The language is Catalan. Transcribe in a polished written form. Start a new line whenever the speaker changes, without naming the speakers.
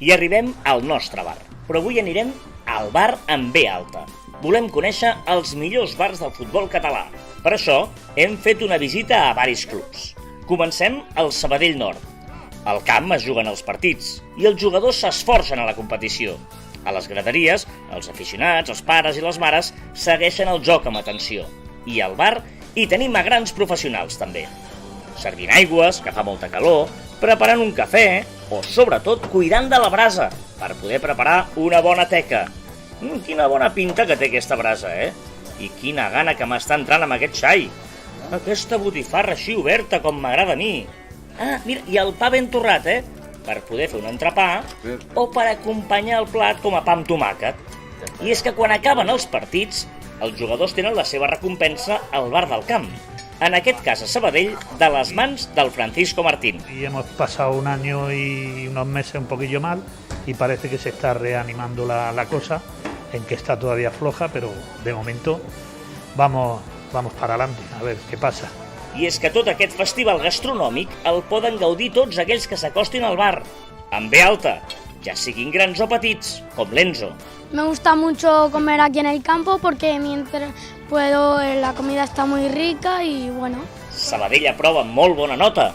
I arribem al nostre bar, però avui anirem al bar amb B alta. Volem conèixer els millors bars del futbol català. Per això hem fet una visita a varis clubs. Comencem al Sabadell Nord. Al camp es juguen els partits i els jugadors s'esforcen a la competició. A les graderies, els aficionats, els pares i les mares segueixen el joc amb atenció. I al bar hi tenim a grans professionals també. Servint aigües, que fa molta calor, preparant un cafè o, sobretot, cuidant de la brasa per poder preparar una bona teca. Quina bona pinta que té aquesta brasa, I quina gana que m'està entrant amb aquest xai. Aquesta botifarra així oberta com m'agrada a mi. Mira, i el pa ben torrat, per poder fer un entrepà o per acompanyar el plat com a pa amb tomàquet. I és que quan acaben els partits, els jugadors tenen la seva recompensa al bar del camp. En aquest cas a Sabadell, de les mans del Francisco Martín.
Y hemos pasado un año y unos meses un poquillo mal y parece que se está reanimando la cosa, en que está todavía floja, pero de momento vamos para adelante, a ver qué pasa.
I és que tot aquest festival gastronòmic el poden gaudir tots aquells que s'acostin al bar, amb B alta, ja siguin grans o petits, com l'Enzo.
Me gusta mucho comer aquí en el campo porque mientras puedo la comida está muy rica y bueno.
Sabadell aprova amb molt bona nota.